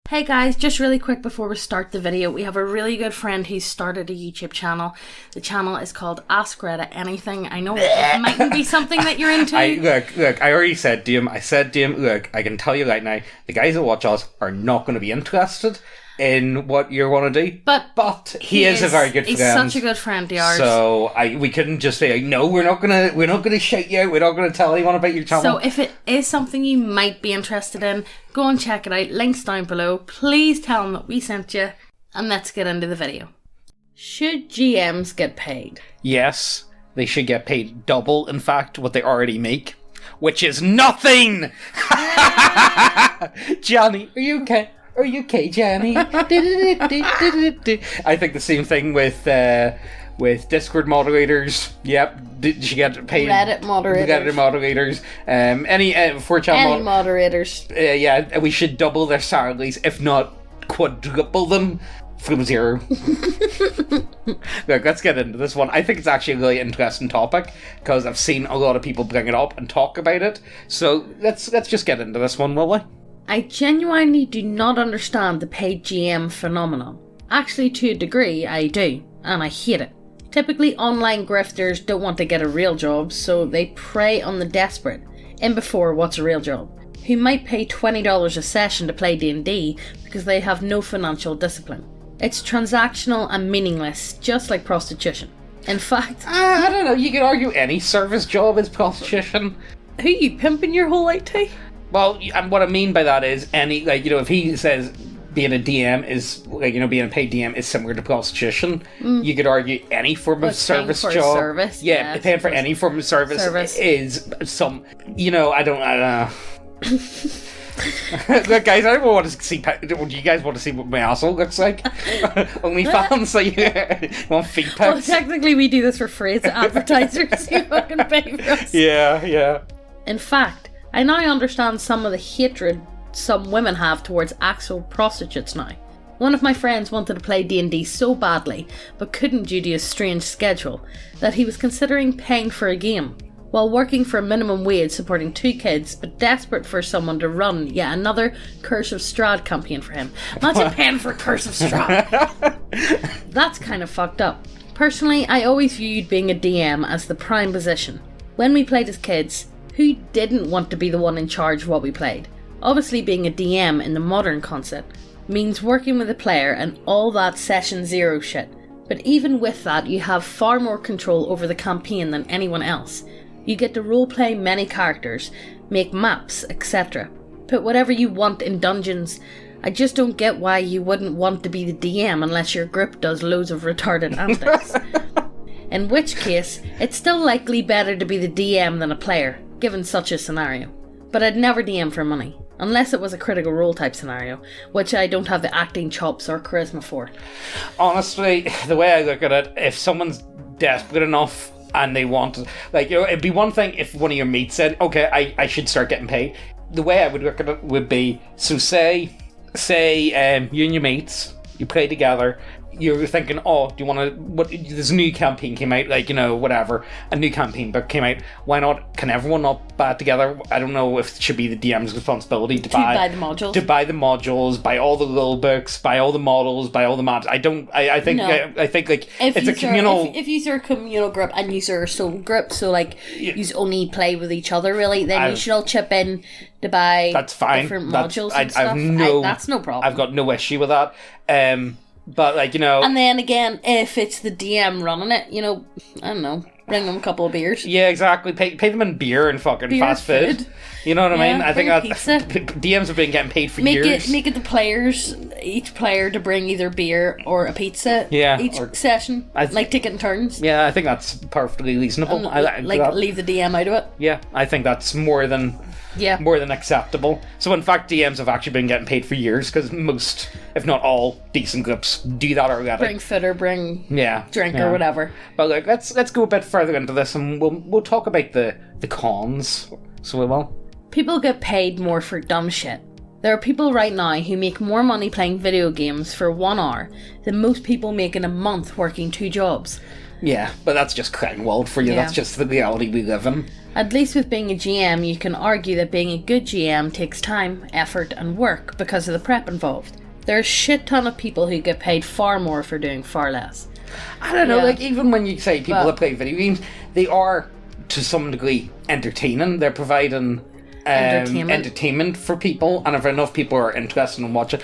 Hey guys, just really quick before we start the video, we have a really good friend who's started a YouTube channel. The channel is called Ask Reddit Anything. I know it mightn't be something that you're into. Look, I already said to him, look, I can tell you right now, the guys that watch us are not going to be interested in what you want to do. But he is a very good friend. He's such a good friend of ours. So we couldn't just say, no, we're not gonna shout you out. We're not gonna tell anyone about your channel. So if it is something you might be interested in, go and check it out. Links down below. Please tell them that we sent you. And let's get into the video. Should GMs get paid? Yes, they should get paid double, in fact, what they already make, which is nothing. Johnny, are you okay? Are you okay, Johnny? I think the same thing with Discord moderators. Yep, did you get paid? Reddit moderators. Any 4chan any moderators. Yeah, we should double their salaries, if not quadruple them from zero. Look, let's get into this one. I think it's actually a really interesting topic because I've seen a lot of people bring it up and talk about it. So let's just get into this one, will we? I genuinely do not understand the paid GM phenomenon. Actually, to a degree, I do, and I hate it. Typically, online grifters don't want to get a real job, so they prey on the desperate, in before what's a real job, who might pay $20 a session to play D&D because they have no financial discipline. It's transactional and meaningless, just like prostitution. In fact... I don't know, you could argue any service job is prostitution. Who you pimping your whole life to? Well, and what I mean by that is if he says being a DM is, being a paid DM is similar to prostitution, you could argue any form of service job. Service, yeah, paying for any form of service is some, I don't know. Look, guys, I don't want to see. Do you guys want to see what my asshole looks like? OnlyFans, so you want feet pics? Well, technically, we do this for free. It's advertisers who fucking pay for us. Yeah. In fact, I now understand some of the hatred some women have towards actual prostitutes now. One of my friends wanted to play D&D so badly, but couldn't due to a strange schedule, that he was considering paying for a game, while working for a minimum wage supporting 2 kids, but desperate for someone to run yet another Curse of Strahd campaign for him. Imagine paying for Curse of Strahd! That's kind of fucked up. Personally, I always viewed being a DM as the prime position. When we played as kids, who didn't want to be the one in charge of what we played? Obviously, being a DM in the modern concept means working with a player and all that session zero shit. But even with that, you have far more control over the campaign than anyone else. You get to roleplay many characters, make maps, etc. Put whatever you want in dungeons. I just don't get why you wouldn't want to be the DM unless your group does loads of retarded antics. In which case, it's still likely better to be the DM than a player, given such a scenario. But I'd never DM for money, unless it was a critical role type scenario, which I don't have the acting chops or charisma for. Honestly, the way I look at it, if someone's desperate enough and they want, it'd be one thing if one of your mates said, okay, I should start getting paid. The way I would look at it would be, so say you and your mates, you play together, you're thinking, do you want to, there's a new campaign came out, whatever, a new campaign book came out, why not, can everyone not buy it together? I don't know if it should be the DM's responsibility to buy the modules. To buy the modules, buy all the little books, buy all the models, buy all the maps. I think it's a communal... If you are a communal group and you are a solo group, so you only play with each other really, then you should all chip in to buy different modules and stuff. That's no problem. I've got no issue with that. But and then again, if it's the DM running it, I don't know, bring them a couple of beers. Yeah, exactly. Pay them in beer and fucking fast food. You know what I mean? I think that DMs have been getting paid for years. Make it the players, each player to bring either beer or a pizza. Yeah, each session, taking turns. Yeah, I think that's perfectly reasonable. Leave the DM out of it. Yeah, I think that's more than acceptable. So in fact, DMs have actually been getting paid for years because most, if not all, decent groups do that already. Bring food or bring drink or whatever. But let's go a bit further into this and we'll talk about the cons. So we will. People get paid more for dumb shit. There are people right now who make more money playing video games for 1 hour than most people make in a month working 2 jobs. Yeah, but that's just crying world for you. Yeah. That's just the reality we live in. At least with being a GM, you can argue that being a good GM takes time, effort, and work because of the prep involved. There are a shit ton of people who get paid far more for doing far less. I don't know, Yeah. like, even when you say people that play video games, they are, to some degree, entertaining. They're providing entertainment for people, and if enough people are interested in watching...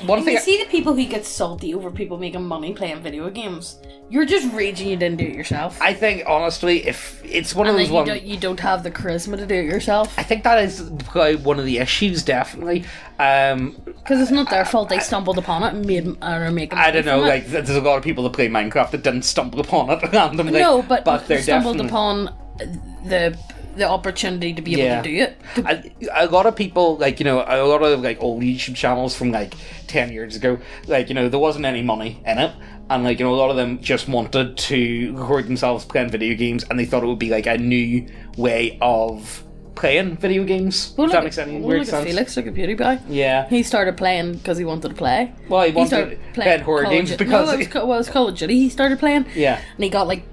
You see the people who get salty over people making money playing video games. You're just raging you didn't do it yourself. I think, honestly, if it's one of those ones... You don't have the charisma to do it yourself. I think that is probably one of the issues, definitely. Because it's not their fault they stumbled upon it and are making money. I don't know, from it. like, there's a lot of people that play Minecraft that didn't stumble upon it randomly. No, but they're stumbled definitely... upon the opportunity to be able to do it. A lot of people, like, you know, a lot of, like, old YouTube channels from, like, 10 years ago, like, you know, there wasn't any money in it, and, like, you know, a lot of them just wanted to record themselves playing video games, and they thought it would be, like, a new way of playing video games. Well, Does that make any weird sense? Felix, like a PewDiePie. Yeah. He started playing because he wanted to play. Well, he wanted to play horror games because... it was Call of Duty he started playing. Yeah. And he got, like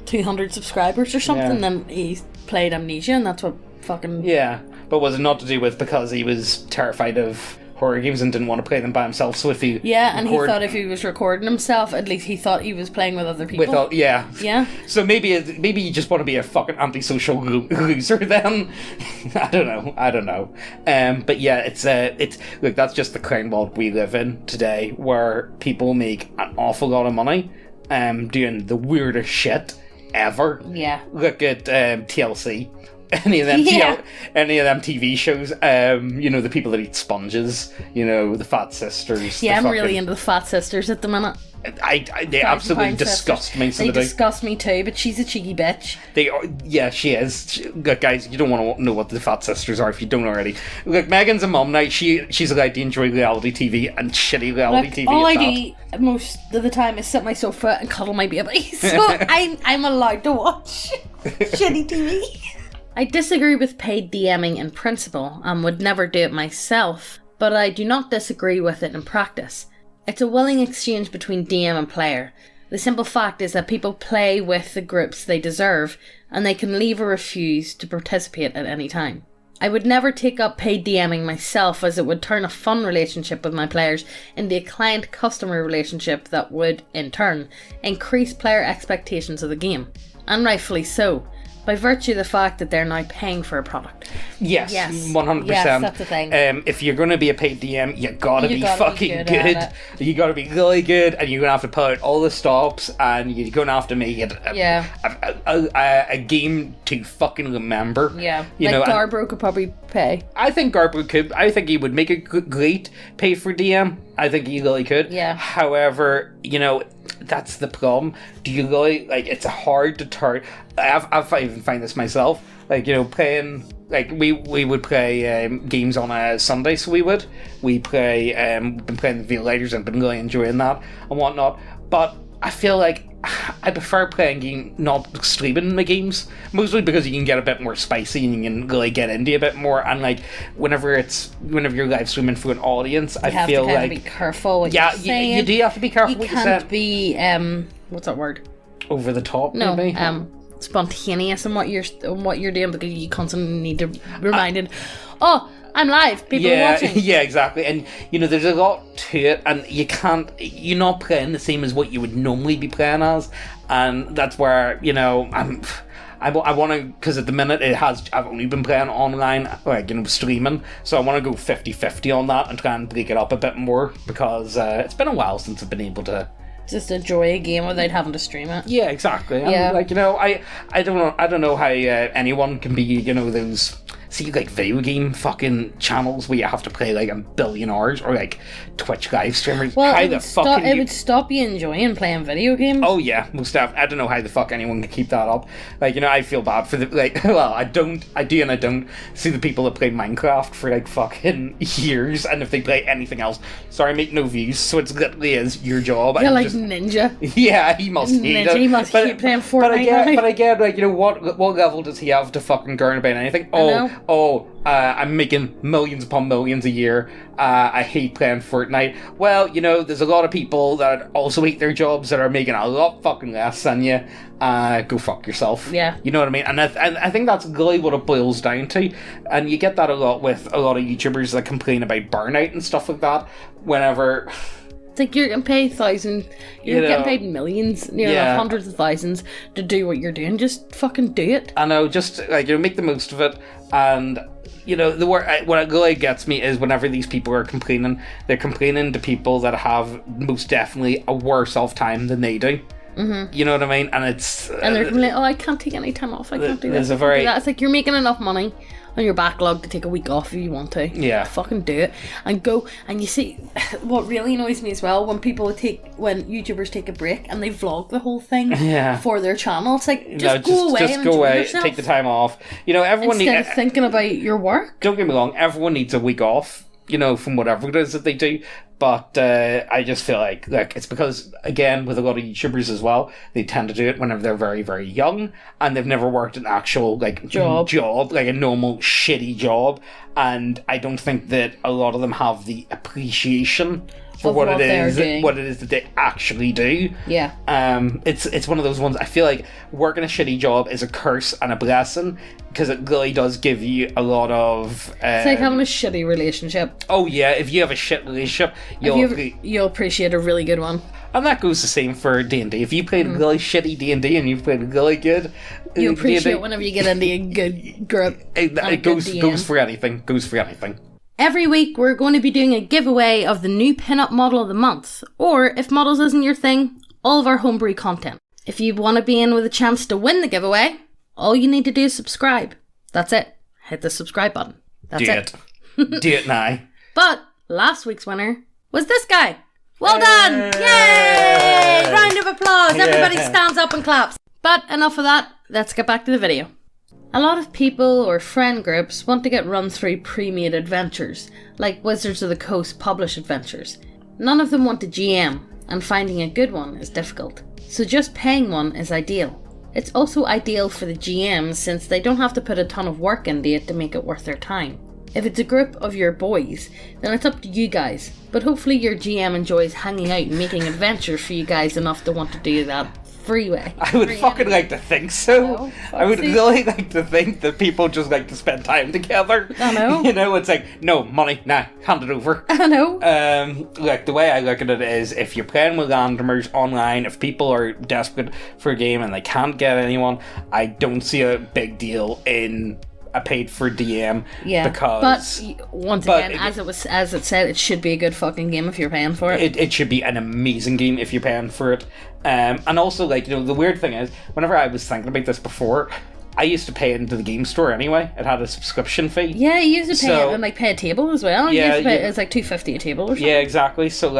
200 subscribers or something, Yeah. then he played Amnesia, and that's what fucking... Yeah, but was it not to do with because he was terrified of horror games and didn't want to play them by himself, so if he... Yeah, and he thought if he was recording himself, at least he thought he was playing with other people. Yeah. Yeah. So maybe you just want to be a fucking antisocial loser then. I don't know. But yeah, it's look, that's just the crime world we live in today, where people make an awful lot of money doing the weirdest shit ever. Yeah. Look at TLC. Any of them TV shows, you know, the people that eat sponges, you know, the Fat Sisters. Yeah, I'm really into the Fat Sisters at the minute. They absolutely disgust me. They disgust me too, but she's a cheeky bitch. They are, yeah, she is. Look, guys, you don't want to know what the Fat Sisters are if you don't already. Look, Megan's a mum now. She's allowed to enjoy reality TV and shitty reality TV. All I do most of the time is sit on my sofa and cuddle my baby, so I'm allowed to watch shitty TV. I disagree with paid DMing in principle and would never do it myself, but I do not disagree with it in practice. It's a willing exchange between DM and player. The simple fact is that people play with the groups they deserve, and they can leave or refuse to participate at any time. I would never take up paid DMing myself, as it would turn a fun relationship with my players into a client-customer relationship that would, in turn, increase player expectations of the game. And rightfully so, by virtue of the fact that they're now paying for a product. Yes, 100%. Yes, that's the thing. If you're going to be a paid DM, you gotta be fucking good. You gotta be really good, and you're gonna have to put out all the stops, and you're gonna have to make it a game to fucking remember. Yeah, you know, Guardbros could probably pay. I think Guardbros could. I think he would make a great pay for DM. I think he really could. Yeah. However, you know, that's the problem. Do you really, like, it's hard to turn... I've even find this myself. Like, you know, playing... Like, we would play games on a Sunday, so we would. We play... we've been playing the Violators and been really enjoying that and whatnot. But I feel like I prefer playing not streaming the games, mostly because you can get a bit more spicy and you can really get into a bit more. And like whenever you're live streaming for an audience, I feel like you have to be careful what you're saying. You do have to be careful what you say. You can't be what's that word? Over the top, no, maybe. Spontaneous in what you're doing, because you constantly need to remind oh, I'm live, people are watching. Yeah, exactly. And, you know, there's a lot to it, and you're not playing the same as what you would normally be playing as, and that's where, you know, I want to, because at the minute I've only been playing online, like, you know, streaming, so I want to go 50-50 on that and try and break it up a bit more, because it's been a while since I've been able to just enjoy a game without having to stream it. Yeah, exactly. Yeah. Like, you know, I don't know how anyone can be, you know, those... See, like, video game fucking channels where you have to play, like, 1 billion hours, or, like, Twitch live streamers. Well, how it would stop you enjoying playing video games. Oh, yeah, most definitely. I don't know how the fuck anyone can keep that up. Like, you know, I feel bad for the, like, well, I do and I don't see the people that play Minecraft for, like, fucking years, and if they play anything else, sorry, make no views, so it literally is your job. You're like Ninja. Yeah, he must hate it. He must hate playing Fortnite. But again, like, you know, what level does he have to fucking learn about anything? Oh, I'm making millions upon millions a year. I hate playing Fortnite. Well, there's a lot of people that also hate their jobs that are making a lot fucking less than you. Go fuck yourself. Yeah. You know what I mean? And I think that's really what it boils down to. And you get that a lot with a lot of YouTubers that complain about burnout and stuff like that. Whenever... It's like you're getting paid thousands, you're getting paid millions, hundreds of thousands to do what you're doing. Just fucking do it. I know, just make the most of it. And the word what really gets me is whenever these people are complaining, they're complaining to people that have most definitely a worse off time than they do. Mm-hmm. You know what I mean? And they're complaining, I can't take any time off. I can't do this. It's like you're making enough money on your backlog to take a week off if you want to. Yeah. Fucking do it. And go. And you see, what really annoys me as well, when YouTubers take a break and they vlog the whole thing for their channel. It's like, just go away and enjoy yourself. Take the time off. Everyone instead of thinking about your work. Don't get me wrong, everyone needs a week off, from whatever it is that they do. But I just feel like it's because, again, with a lot of YouTubers as well, they tend to do it whenever they're very, very young and they've never worked an actual job, like a normal shitty job. And I don't think that a lot of them have the appreciation for what it is that they actually do. Yeah. It's one of those ones. I feel like working a shitty job is a curse and a blessing because it really does give you a lot of. It's like having a shitty relationship. Oh yeah, if you have a shit relationship, you'll appreciate a really good one. And that goes the same for D&D. If you played really shitty D&D and you played really good, you appreciate D&D, whenever you get into a good group. It goes for anything. Goes for anything. Every week, we're going to be doing a giveaway of the new pinup model of the month, or if models isn't your thing, all of our homebrew content. If you want to be in with a chance to win the giveaway, all you need to do is subscribe. That's it. Hit the subscribe button. That's it. Do it now. But last week's winner was this guy. Well done! Yay! Round of applause. Everybody stands up and claps. But enough of that. Let's get back to the video. A lot of people or friend groups want to get run through pre-made adventures, like Wizards of the Coast published adventures. None of them want a GM, and finding a good one is difficult. So just paying one is ideal. It's also ideal for the GMs since they don't have to put a ton of work into it to make it worth their time. If it's a group of your boys, then it's up to you guys, but hopefully your GM enjoys hanging out and making adventures for you guys enough to want to do that freeway. I would fucking like to think so. I would really like to think that people just like to spend time together. I know. It's like, no, money, nah, hand it over. I know. The way I look at it is, if you're playing with randomers online, if people are desperate for a game and they can't get anyone, I don't see a big deal in a paid for DM. Yeah, because as it said, it should be a good fucking game if you're paying for it. It should be an amazing game if you're paying for it. And also, the weird thing is, whenever I was thinking about this before, I used to pay into the game store anyway. It had a subscription fee. Yeah, you used to pay it and pay a table as well. Yeah, it's like $2.50 a table or something. Yeah, exactly. So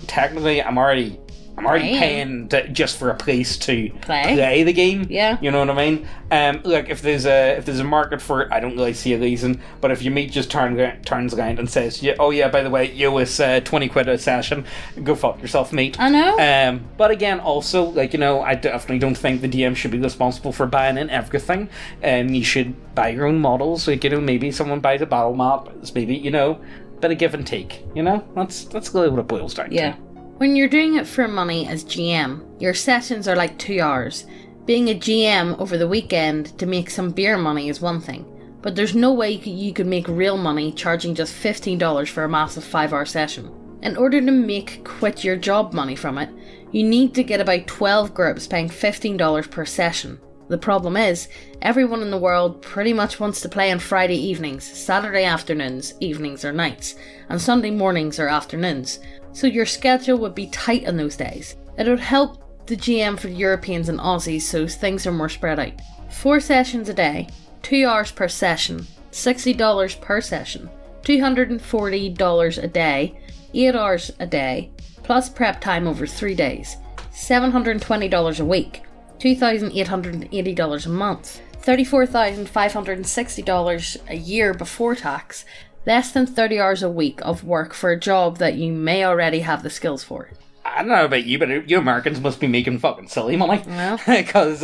technically, I'm already paying just for a place to play the game. Yeah. You know what I mean? If there's a market for it, I don't really see a reason. But if your mate just turns around and says, by the way, it's 20 quid a session, go fuck yourself, mate. I know. But again, also, I definitely don't think the DM should be responsible for buying in everything. You should buy your own models. Maybe someone buys a battle map. It's maybe, bit of give and take. That's really what it boils down to. When you're doing it for money as GM, your sessions are like 2 hours. Being a GM over the weekend to make some beer money is one thing, but there's no way you could make real money charging just $15 for a massive 5-hour session. In order to make quit your job money from it, you need to get about 12 groups paying $15 per session. The problem is, everyone in the world pretty much wants to play on Friday evenings, Saturday afternoons, evenings or nights, and Sunday mornings or afternoons. So your schedule would be tight on those days. It would help the GM for Europeans and Aussies so things are more spread out. 4 sessions a day, 2 hours per session, $60 per session, $240 a day, 8 hours a day, plus prep time over 3 days, $720 a week, $2,880 a month, $34,560 a year before tax, less than 30 hours a week of work for a job that you may already have the skills for. I don't know about you, but you Americans must be making fucking silly money. Well. Because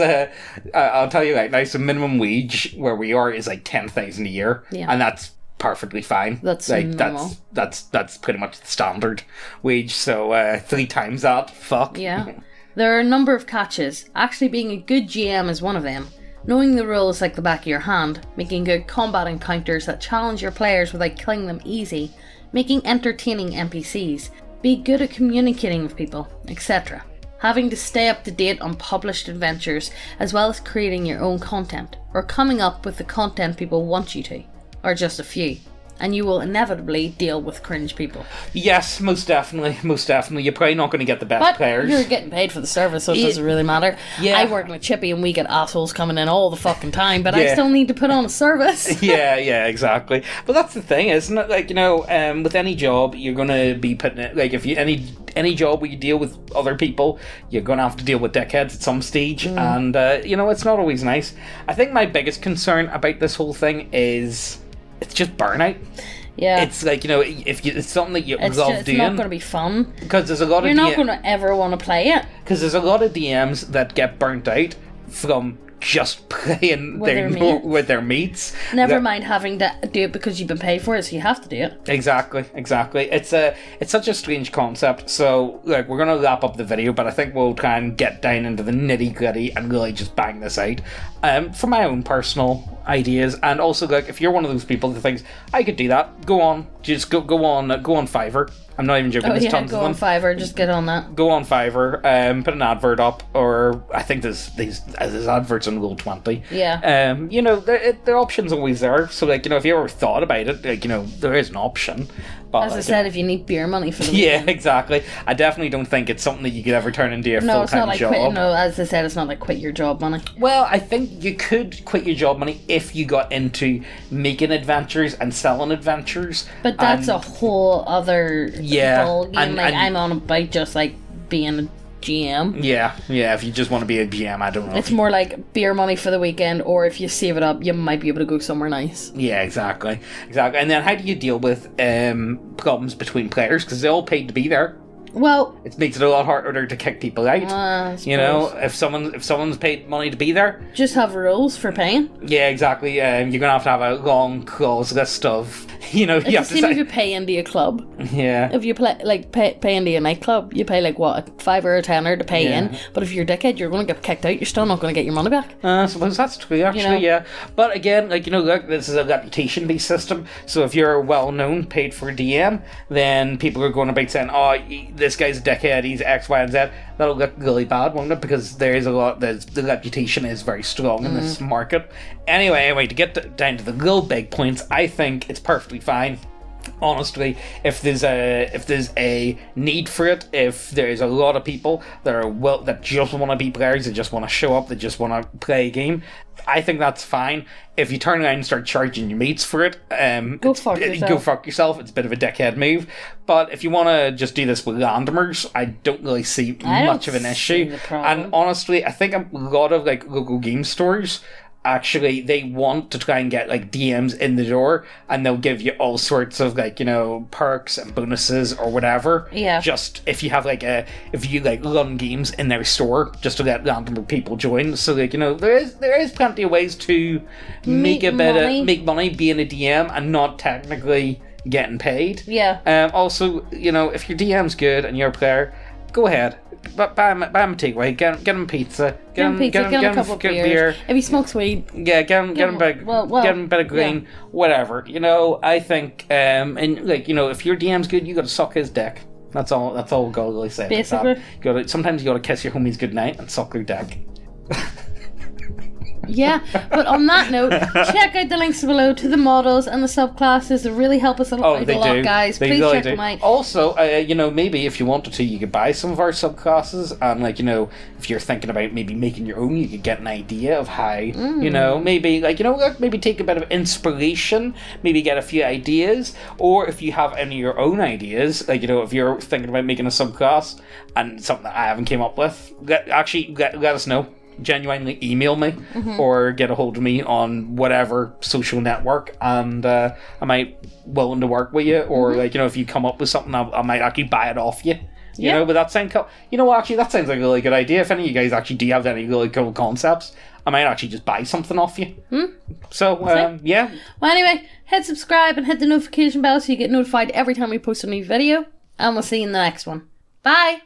I'll tell you, like, now, so minimum wage where we are is like 10,000 a year, and that's perfectly fine. That's like normal. that's pretty much the standard wage. So 3 times that, fuck. Yeah. There are a number of catches. Actually being a good GM is one of them. Knowing the rules like the back of your hand, making good combat encounters that challenge your players without killing them easy, making entertaining NPCs, be good at communicating with people, etc. Having to stay up to date on published adventures, as well as creating your own content, or coming up with the content people want you to, are just a few. And you will inevitably deal with cringe people. Yes, most definitely. You're probably not going to get the best players. You're getting paid for the service, so it doesn't really matter. Yeah. I work in a chippy and we get assholes coming in all the fucking time, but I still need to put on a service. yeah, exactly. But that's the thing, isn't it? Like, with any job, you're going to be putting it, like, if you, any job where you deal with other people, you're going to have to deal with dickheads at some stage, and, it's not always nice. I think my biggest concern about this whole thing is it's just burnout. Yeah. It's like, if it's something that you love doing. It's not going to be fun. Because there's a lot You're not going to ever want to play it. Because there's a lot of DMs that get burnt out from just playing with their mates. Never mind having to do it because you've been paid for it, so you have to do it. Exactly. It's such a strange concept. So, like, we're gonna wrap up the video, but I think we'll try and get down into the nitty gritty and really just bang this out. For my own personal ideas, and also, like, if you're one of those people that thinks I could do that, go on, just go on Fiverr. I'm not even joking. There's tons of them. Go on Fiverr. Just get on that. Go on Fiverr. Put an advert up, or I think there's adverts on Roll20. Yeah. There are options always there. So, like, if you ever thought about it, like, there is an option. But, as I said, if you need beer money for the weekend. Yeah, exactly. I definitely don't think it's something that you could ever turn into a full-time it's not like job. as I said, it's not like quit your job money. Well, I think you could quit your job money if you got into making adventures and selling adventures. But that's a whole other ball game. I'm on about just like being a GM. Yeah, if you just want to be a GM, I don't know. It's more like beer money for the weekend, or if you save it up, you might be able to go somewhere nice. Yeah, exactly. And then how do you deal with problems between players? Because they all paid to be there. Well, it makes it a lot harder to kick people out. If someone's paid money to be there, just have rules for paying. Yeah, exactly. You're gonna have a long clause list of you have to say if you pay into a club. Yeah. If you pay into a nightclub, you pay like what, $5 or $10 to pay in. But if you're a dickhead, you're going to get kicked out. You're still not going to get your money back. I suppose that's true, actually. Yeah. But again, like, look, this is a reputation-based system. So if you're well-known, paid for DM, then people are going about saying, "Oh, this guy's a dickhead. He's X, Y, and Z." That'll get really bad, won't it? Because the reputation is very strong in this market. Anyway, to get down to the real big points, I think it's perfectly fine. Honestly, if there's a need for it, if there's a lot of people that just want to be players, that just want to show up, that just want to play a game, I think that's fine. If you turn around and start charging your mates for it, go fuck yourself. It's a bit of a dickhead move. But if you want to just do this with randomers, I don't really see much of an issue. And honestly, I think a lot of like local game stores, actually, they want to try and get like DMs in the door, and they'll give you all sorts of like perks and bonuses or whatever. Yeah. Just if you have if you run games in their store, just to let random people join. So there is plenty of ways to make money being a DM and not technically getting paid. Yeah. Also, if your DM's good and you're a player, go ahead. Buy him a takeaway. Get him pizza. Get him a couple of beers. If he smokes weed, get him a bit of green, whatever. I think, and if your DM's good, you got to suck his dick. That's all. That's all we'll really say. Basically, sometimes you got to kiss your homies goodnight and suck their dick. Yeah, but on that note, check out the links below to the models and the subclasses. They really help us a lot, guys. Please check them out. Also, maybe if you wanted to, you could buy some of our subclasses, and if you're thinking about maybe making your own, you could get an idea of how, maybe take a bit of inspiration, maybe get a few ideas, or if you have any of your own ideas, if you're thinking about making a subclass and something that I haven't came up with, let us know. Genuinely email me or get a hold of me on whatever social network, and I might willing to work with you, or if you come up with something, I might actually buy it off you You know, but that sound cool. You know, actually, that sounds like a really good idea. If any of you guys actually do have any really cool concepts, I might actually just buy something off you. So, yeah. Well, anyway, hit subscribe and hit the notification bell so you get notified every time we post a new video. And we'll see you in the next one. Bye!